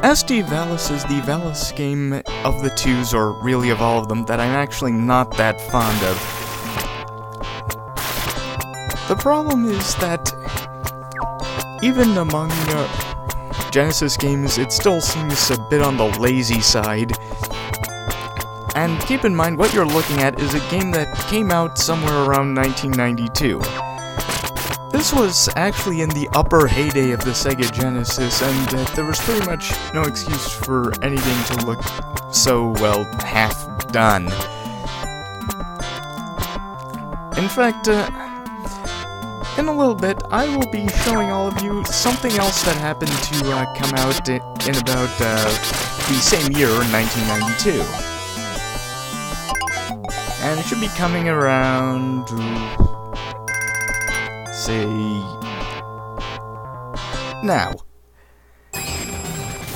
SD Valis is the Valis game of the twos, or really of all of them, that I'm actually not that fond of. The problem is that even among Genesis games, it still seems a bit on the lazy side. And keep in mind, what you're looking at is a game that came out somewhere around 1992. This was actually in the upper heyday of the Sega Genesis, and there was pretty much no excuse for anything to look so, well, half done. In fact, in a little bit, I will be showing all of you something else that happened to come out in about the same year, 1992. And it should be coming around, say, now.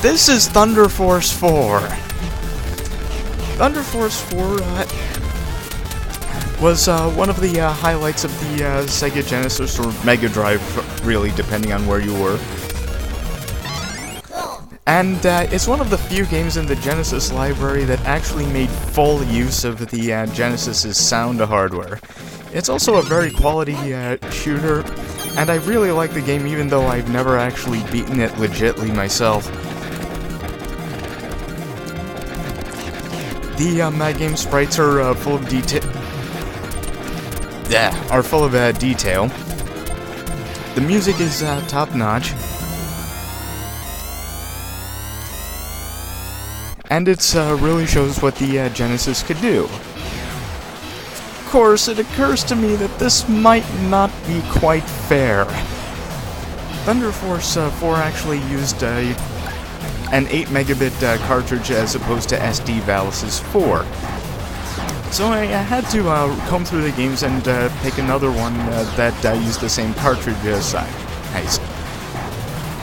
This is Thunder Force 4. Thunder Force 4 was one of the highlights of the Sega Genesis or Mega Drive, really, depending on where you were. And it's one of the few games in the Genesis library that actually made full use of the Genesis's sound hardware. It's also a very quality shooter, and I really like the game even though I've never actually beaten it legitly myself. The game sprites are full of detail. Detail. The music is top-notch. And it really shows what the Genesis could do. Of course, it occurs to me that this might not be quite fair. Thunder Force 4 actually used an 8 megabit cartridge as opposed to SD Valis' 4. So I had to comb through the games and pick another one that used the same cartridge size.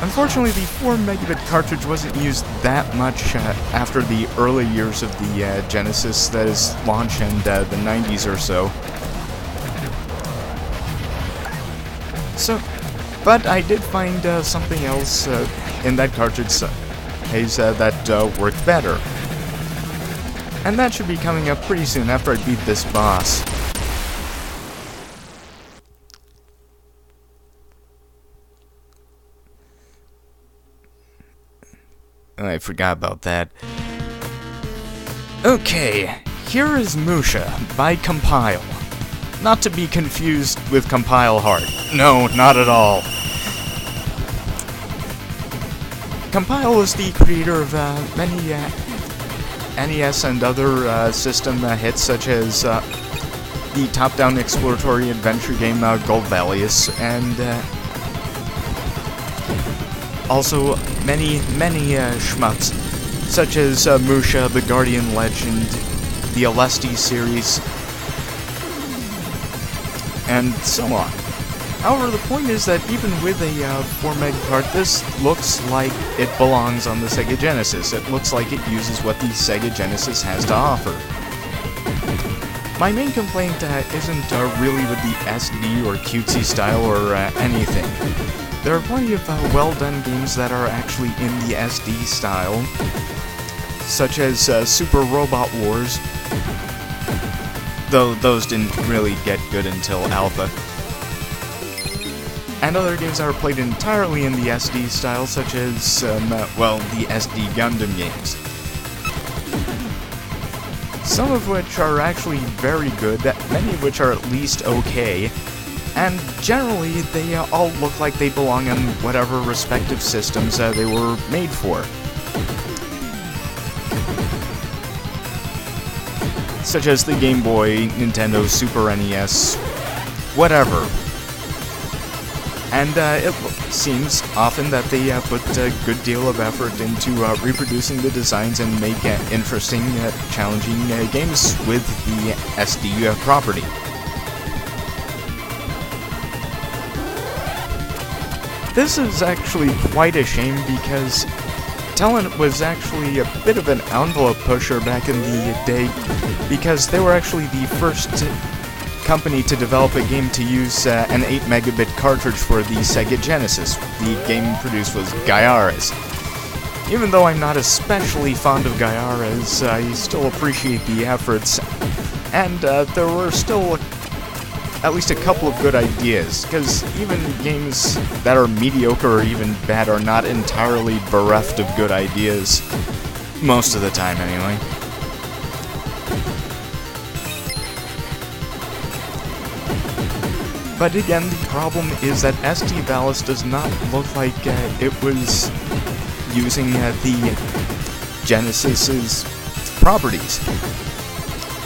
Unfortunately, the 4 megabit cartridge wasn't used that much after the early years of the Genesis, that is, launch in the 90s or so. But I did find something else in that cartridge size that worked better. And that should be coming up pretty soon after I beat this boss. I forgot about that. Okay, here is Musha by Compile. Not to be confused with Compile Hard. No, not at all. Compile was the creator of many NES and other system hits, such as the top-down exploratory adventure game Gold Valis, and also many shmups, such as Musha, the Guardian Legend, the LSD series, and so on. However, the point is that even with a 4 meg cart, this looks like it belongs on the Sega Genesis. It looks like it uses what the Sega Genesis has to offer. My main complaint isn't really with the SD or cutesy style or anything. There are plenty of well-done games that are actually in the SD style, such as Super Robot Wars, though those didn't really get good until Alpha. And other games that are played entirely in the SD style, such as, the SD Gundam games. Some of which are actually very good, many of which are at least okay, and generally they all look like they belong on whatever respective systems they were made for. Such as the Game Boy, Nintendo, Super NES, whatever. And it seems often that they put a good deal of effort into reproducing the designs and make interesting, challenging games with the SD property. This is actually quite a shame because Talent was actually a bit of an envelope pusher back in the day, because they were actually the first company to develop a game to use an 8 megabit cartridge for the Sega Genesis. The game produced was Gaiares. Even though I'm not especially fond of Gaiara's, I still appreciate the efforts, and there were still at least a couple of good ideas, because even games that are mediocre or even bad are not entirely bereft of good ideas. Most of the time, anyway. But again, the problem is that SD Valis does not look like it was using the Genesis's properties,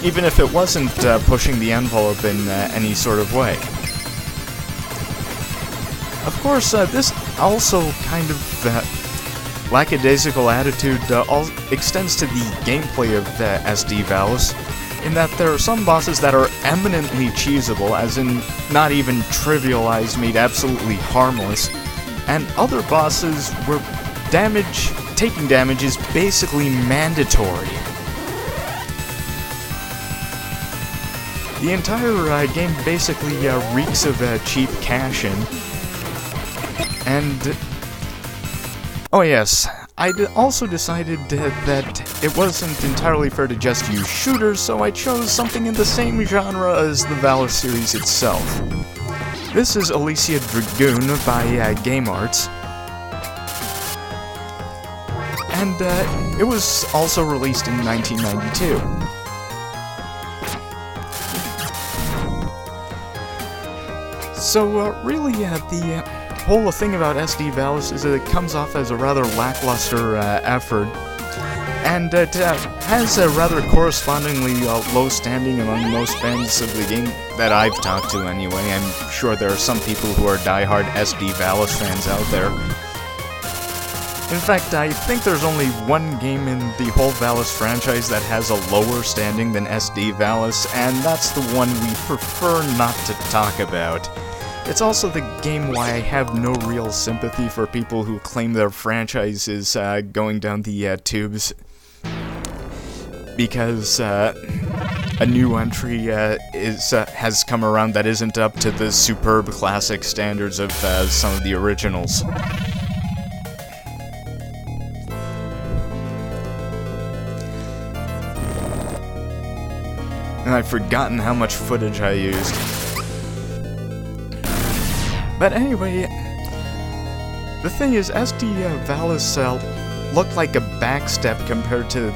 even if it wasn't pushing the envelope in any sort of way. Of course, this also kind of lackadaisical attitude extends to the gameplay of SD Valis, in that there are some bosses that are eminently cheesable, as in not even trivialized, made absolutely harmless, and other bosses where taking damage is basically mandatory. The entire game basically reeks of cheap cash-in. And oh yes, I also decided that it wasn't entirely fair to just use shooters, so I chose something in the same genre as the Valis series itself. This is Alicia Dragoon by Game Arts, and it was also released in 1992. So really, the whole thing about SD Valis is that it comes off as a rather lackluster effort, and it has a rather correspondingly low standing among most fans of the game that I've talked to anyway. I'm sure there are some people who are diehard SD Valis fans out there. In fact, I think there's only one game in the whole Valis franchise that has a lower standing than SD Valis, and that's the one we prefer not to talk about. It's also the game why I have no real sympathy for people who claim their franchise is going down the tubes, because a new entry has come around that isn't up to the superb classic standards of some of the originals. And I've forgotten how much footage I used. But anyway, the thing is, SD Valis looked like a backstep compared to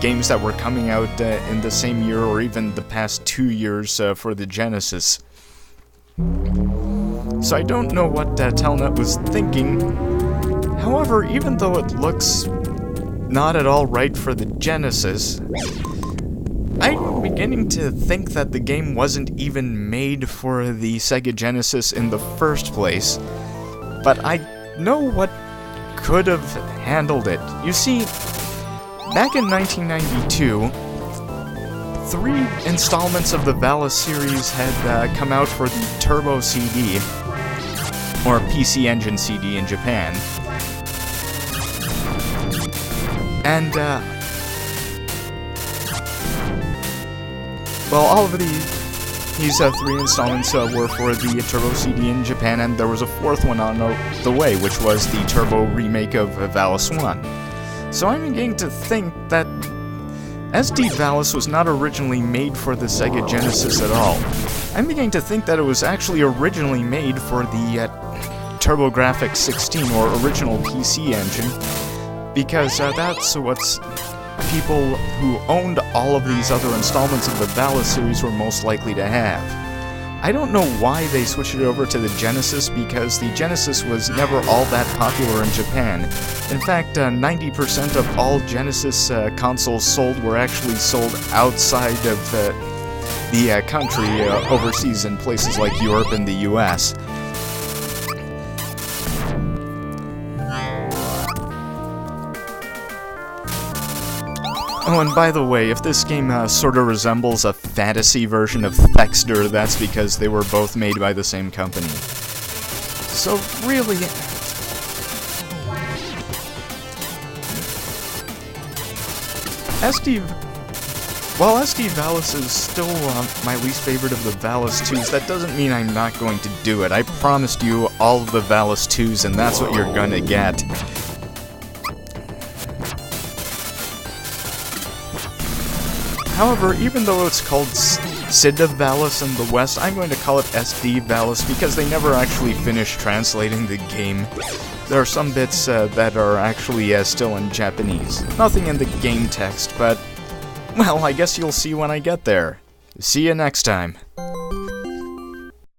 games that were coming out in the same year or even the past 2 years for the Genesis. So I don't know what Telnet was thinking. However, even though it looks not at all right for the Genesis, I'm beginning to think that the game wasn't even made for the Sega Genesis in the first place, but I know what could have handled it. You see, back in 1992, 3 installments of the Valis series had come out for the Turbo CD, or PC Engine CD in Japan, and well, all of these 3 installments were for the Turbo CD in Japan, and there was a 4th one on the way, which was the Turbo remake of Valis 1. So I'm beginning to think that SD Valis was not originally made for the Sega Genesis at all. I'm beginning to think that it was actually originally made for the TurboGrafx 16, or original PC engine, because that's what's people who owned all of these other installments of the Valis series were most likely to have. I don't know why they switched it over to the Genesis, because the Genesis was never all that popular in Japan. In fact, 90% of all Genesis consoles sold were actually sold outside of the country, overseas in places like Europe and the US. Oh, and by the way, if this game sort of resembles a fantasy version of Thexter, that's because they were both made by the same company. So, really, while SD Valis is still my least favorite of the Valis 2s, that doesn't mean I'm not going to do it. I promised you all of the Valis 2s, and that's what you're gonna get. However, even though it's called SD Valis in the West, I'm going to call it SD Valis because they never actually finished translating the game. There are some bits that are actually still in Japanese. Nothing in the game text, but, well, I guess you'll see when I get there. See you next time.